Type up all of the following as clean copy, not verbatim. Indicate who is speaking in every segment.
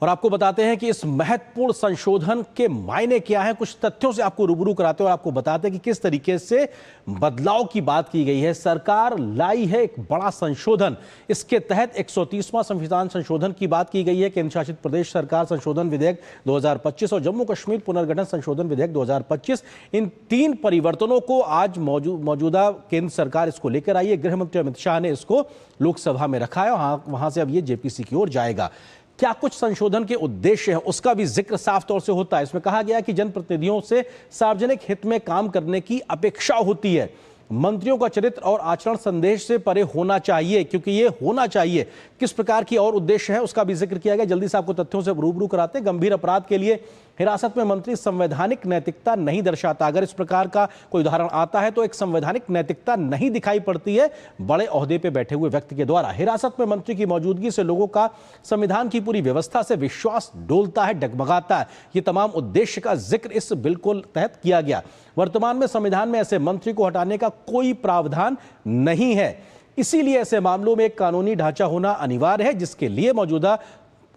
Speaker 1: और आपको बताते हैं कि इस महत्वपूर्ण संशोधन के मायने क्या हैं, कुछ तथ्यों से आपको रूबरू कराते हैं और आपको बताते हैं कि किस तरीके से बदलाव की बात की गई है। सरकार लाई है एक बड़ा संशोधन। इसके तहत 130वां संविधान संशोधन की बात की गई है। केंद्र शासित प्रदेश सरकार संशोधन विधेयक 2025 और जम्मू कश्मीर पुनर्गठन संशोधन विधेयक 2025, इन 3 परिवर्तनों को आज मौजूदा केंद्र सरकार इसको लेकर आई है। गृह मंत्री अमित शाह ने इसको लोकसभा में रखा है और वहां से अब ये जेपीसी की ओर जाएगा। क्या कुछ संशोधन के उद्देश्य हैं, उसका भी जिक्र साफ तौर से होता है। इसमें कहा गया है कि जनप्रतिनिधियों से सार्वजनिक हित में काम करने की अपेक्षा होती है। मंत्रियों का चरित्र और आचरण संदेश से परे होना चाहिए, क्योंकि ये होना चाहिए। किस प्रकार की और उद्देश्य है उसका भी जिक्र किया गया। जल्दी से आपको तथ्यों से रूबरू कराते हैं। गंभीर अपराध के लिए हिरासत में मंत्री संवैधानिक नैतिकता नहीं दर्शाता। अगर इस प्रकार का कोई उदाहरण आता है तो एक संवैधानिक नैतिकता नहीं दिखाई पड़ती है बड़े ओहदे पे बैठे हुए व्यक्ति के द्वारा। हिरासत में मंत्री की मौजूदगी से लोगों का संविधान की पूरी व्यवस्था से विश्वास डोलता है, डगमगाता है। ये तमाम उद्देश्य का जिक्र इस बिल को तहत किया गया। वर्तमान में संविधान में ऐसे मंत्री को हटाने का कोई प्रावधान नहीं है, इसीलिए ऐसे मामलों में एक कानूनी ढांचा होना अनिवार्य है, जिसके लिए मौजूदा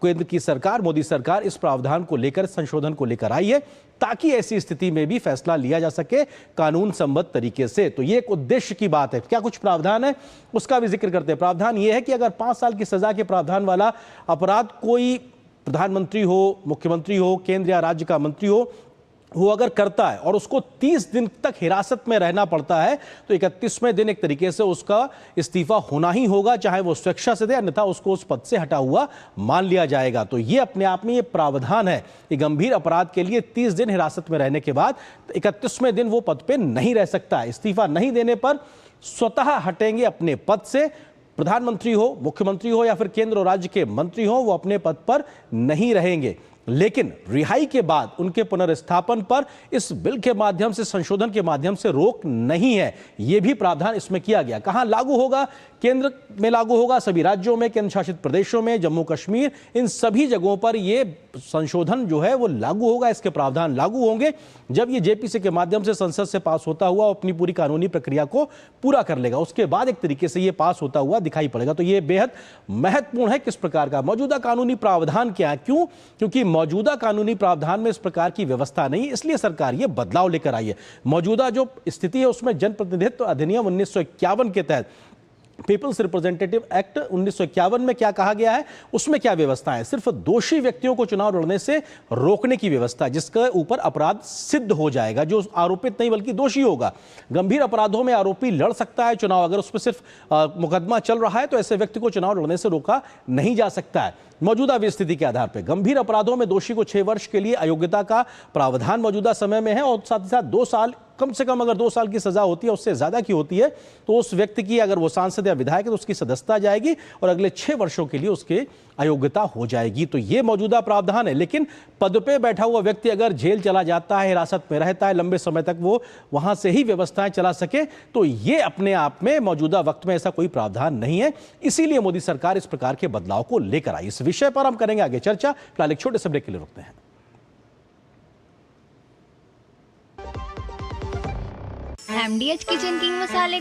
Speaker 1: केंद्र की सरकार, मोदी सरकार इस प्रावधान को लेकर, संशोधन को लेकर आई है, ताकि ऐसी स्थिति में भी फैसला लिया जा सके कानून सम्मत तरीके से। तो ये एक उद्देश्य की बात है। क्या कुछ प्रावधान है उसका भी जिक्र करते हैं। प्रावधान ये है कि अगर 5 साल की सजा के प्रावधान वाला अपराध कोई प्रधानमंत्री हो, मुख्यमंत्री हो, केंद्र या राज्य का मंत्री हो, वो अगर करता है और उसको 30 दिन तक हिरासत में रहना पड़ता है, तो 31वें दिन एक तरीके से उसका इस्तीफा होना ही होगा, चाहे वो स्वेच्छा से दे, अन्यथा उसको उस पद से हटा हुआ मान लिया जाएगा। तो ये अपने आप में ये प्रावधान है कि गंभीर अपराध के लिए 30 दिन हिरासत में रहने के बाद 31वें दिन वो पद पे नहीं रह सकता। इस्तीफा नहीं देने पर स्वतः हटेंगे अपने पद से। प्रधानमंत्री हो, मुख्यमंत्री हो या फिर केंद्र और राज्य के मंत्री हो, वो अपने पद पर नहीं रहेंगे। लेकिन रिहाई के बाद उनके पुनर्स्थापन पर इस बिल के माध्यम से, संशोधन के माध्यम से रोक नहीं है। यह भी प्रावधान इसमें किया गया। कहां लागू होगा? केंद्र में लागू होगा, सभी राज्यों में, केंद्र शासित प्रदेशों में, जम्मू कश्मीर, इन सभी जगहों पर यह संशोधन जो है वो लागू होगा। इसके प्रावधान लागू होंगे जब ये जेपीसी के माध्यम से संसद से पास होता हुआ अपनी पूरी कानूनी प्रक्रिया को पूरा कर लेगा। उसके बाद एक तरीके से ये पास होता हुआ दिखाई पड़ेगा। तो ये बेहद महत्वपूर्ण है किस प्रकार का मौजूदा कानूनी प्रावधान क्या है। क्यों? क्योंकि मौजूदा कानूनी प्रावधान में इस प्रकार की व्यवस्था नहीं, इसलिए सरकार ये बदलाव लेकर आई है। मौजूदा जो स्थिति है उसमें जनप्रतिनिधित्व अधिनियम 1951 के तहत, पीपल्स रिप्रेजेंटेटिव एक्ट 1951 में क्या कहा गया है, उसमें क्या व्यवस्था है? सिर्फ दोषी व्यक्तियों को चुनाव लड़ने से रोकने की व्यवस्था, जिसके ऊपर अपराध सिद्ध हो जाएगा, जो आरोपित नहीं बल्कि दोषी होगा। गंभीर अपराधों में आरोपी लड़ सकता है चुनाव। अगर उस पर सिर्फ मुकदमा चल रहा है तो ऐसे व्यक्ति को चुनाव लड़ने से रोका नहीं जा सकता है। मौजूदा स्थिति के आधार पर गंभीर अपराधों में दोषी को 6 वर्ष के लिए अयोग्यता का प्रावधान मौजूदा समय में है, और साथ ही साथ 2 साल, कम से कम अगर 2 साल की सजा होती है, उससे ज्यादा की होती है, तो उस व्यक्ति की, अगर वो सांसद या विधायक है, तो उसकी सदस्यता जाएगी और अगले 6 वर्षों के लिए उसकी अयोग्यता हो जाएगी। तो ये मौजूदा प्रावधान है। लेकिन पद पे बैठा हुआ व्यक्ति अगर जेल चला जाता है, हिरासत में रहता है, लंबे समय तक वो वहां से ही व्यवस्थाएं चला सके, तो ये अपने आप में मौजूदा वक्त में ऐसा कोई प्रावधान नहीं है। इसीलिए मोदी सरकार इस प्रकार के बदलाव को लेकर आई। इस विषय पर हम करेंगे आगे चर्चा। फिलहाल एक छोटे से ब्रेक के लिए रुकते हैं।
Speaker 2: MDH किचन किंग मसाले